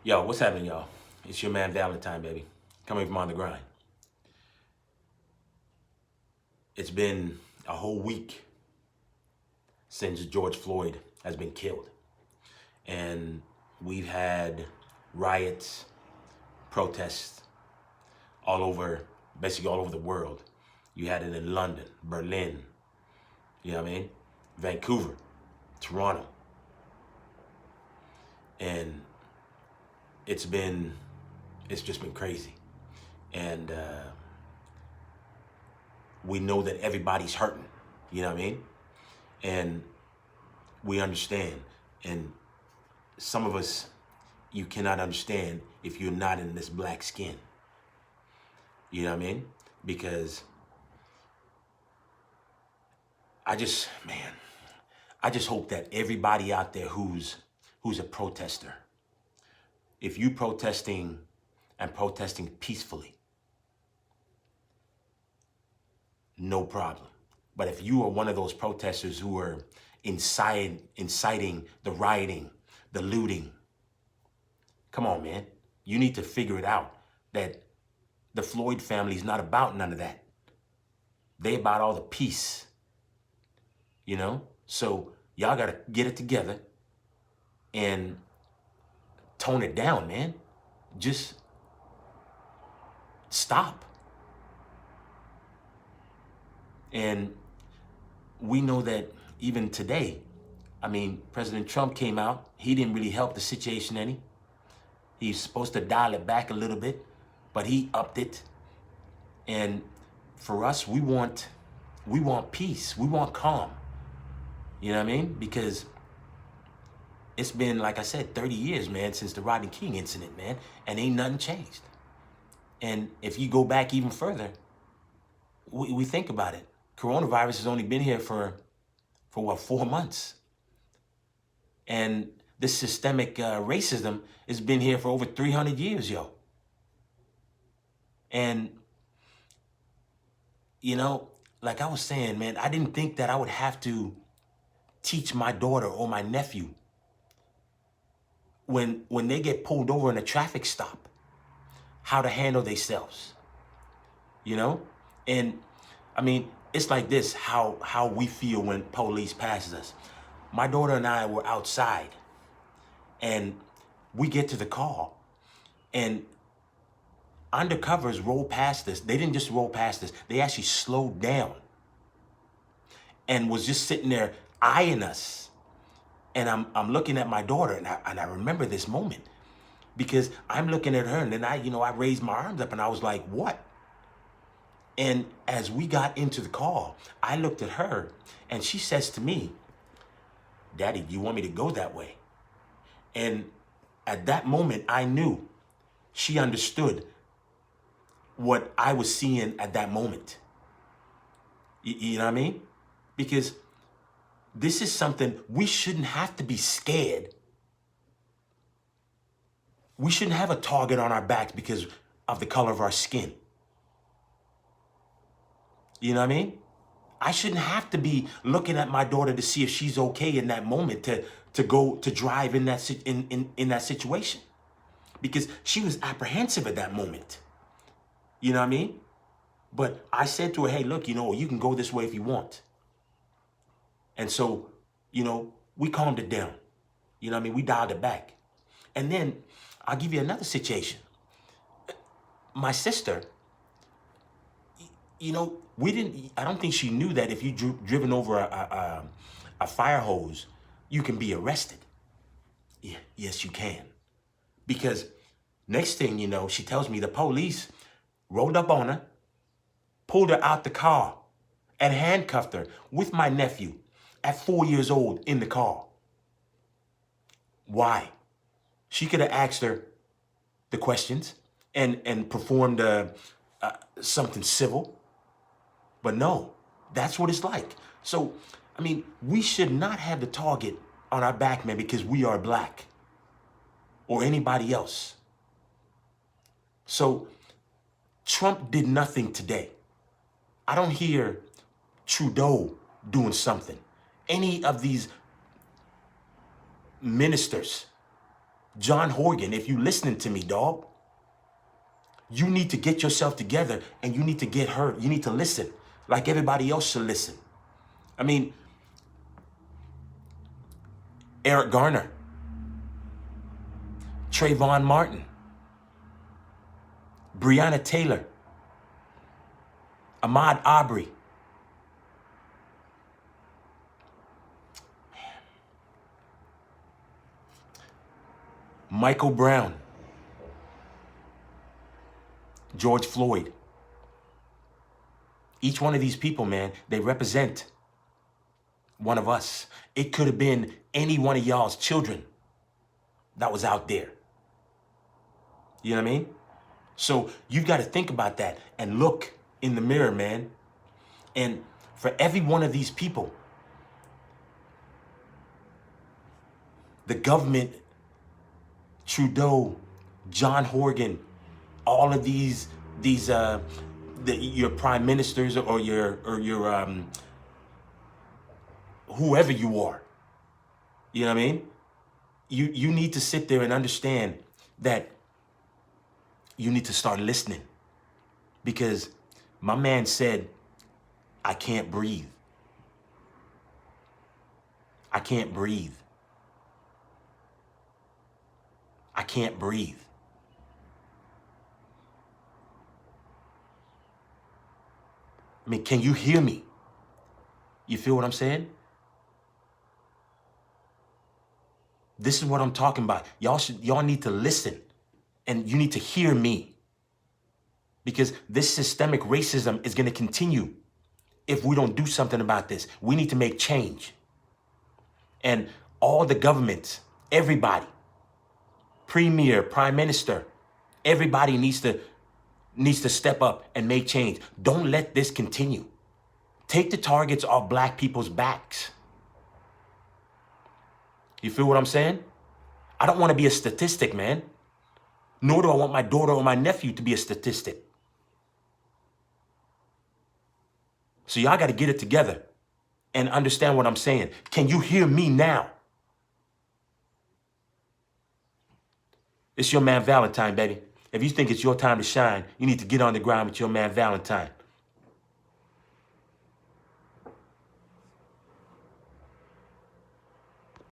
Yo, what's happening, y'all? It's your man Valentine, baby, coming from on the grind. It's been a whole week since George Floyd has been killed. And we've had riots, protests all over, basically all over the world. You had it in London, Berlin, you know what I mean? Vancouver, Toronto. And it's just been crazy. And we know that everybody's hurting, you know what I mean? And we understand. And some of us, you cannot understand if you're not in this black skin. You know what I mean? Because I just hope that everybody out there who's a protester, if you protesting and protesting peacefully, no problem. But if you are one of those protesters who are inciting the rioting, the looting, come on, man. You need to figure it out that the Floyd family is not about none of that. They about all the peace, you know? So y'all gotta get it together and tone it down, man. Just stop. And we know that even today, I mean, President Trump came out. He didn't really help the situation any. He's supposed to dial it back a little bit, but he upped it. And for us, we want peace. We want calm. You know what I mean? Because it's been, like I said, 30 years, man, since the Rodney King incident, man, and ain't nothing changed. And if you go back even further, we think about it. Coronavirus has only been here for what, 4 months? And this systemic racism has been here for over 300 years, yo. And, you know, like I was saying, man, I didn't think that I would have to teach my daughter or my nephew when they get pulled over in a traffic stop, how to handle themselves, you know? And I mean, it's like this, how we feel when police passes us. My daughter and I were outside and we get to the car and undercovers roll past us. They didn't just roll past us, they actually slowed down and was just sitting there eyeing us. And I'm looking at my daughter and I remember this moment because I'm looking at her and then I raised my arms up and I was like, what? And as we got into the car, I looked at her and she says to me, Daddy, do you want me to go that way? And at that moment, I knew she understood what I was seeing at that moment. You know what I mean? Because this is something we shouldn't have to be scared. We shouldn't have a target on our backs because of the color of our skin. You know what I mean? I shouldn't have to be looking at my daughter to see if she's okay in that moment to go to drive in that in that situation, because she was apprehensive at that moment. You know what I mean? But I said to her, hey, look, you can go this way if you want. And so, we calmed it down. You know what I mean? We dialed it back. And then I'll give you another situation. My sister, I don't think she knew that if you driven over a fire hose, you can be arrested. Yeah, yes, you can. Because next thing you know, she tells me the police rolled up on her, pulled her out the car, and handcuffed her with my nephew at 4 years old in the car. Why? She could have asked her the questions and performed something civil. But no, that's what it's like. So, I mean, we should not have the target on our back, man, because we are black or anybody else. So Trump did nothing today. I don't hear Trudeau doing something. Any of these ministers, John Horgan, if you listening to me, dog, you need to get yourself together and you need to get heard. You need to listen like everybody else should listen. I mean, Eric Garner, Trayvon Martin, Breonna Taylor, Ahmaud Arbery. Michael Brown, George Floyd. Each one of these people, man, they represent one of us. It could have been any one of y'all's children that was out there. You know what I mean? So you've got to think about that and look in the mirror, man. And for every one of these people, the government, Trudeau, John Horgan, all of these your prime ministers or your whoever you are, you know what I mean? You need to sit there and understand that you need to start listening, because my man said, I can't breathe. I can't breathe. I can't breathe. I mean, can you hear me? You feel what I'm saying? This is what I'm talking about. Y'all need to listen, and you need to hear me, because this systemic racism is going to continue if we don't do something about this. We need to make change. And all the governments, everybody, premier, prime minister, everybody needs to step up and make change. Don't let this continue. Take the targets off black people's backs. You feel what I'm saying? I don't want to be a statistic, man. Nor do I want my daughter or my nephew to be a statistic. So y'all got to get it together and understand what I'm saying. Can you hear me now? It's your man Valentine, baby. If you think it's your time to shine, you need to get on the ground with your man Valentine.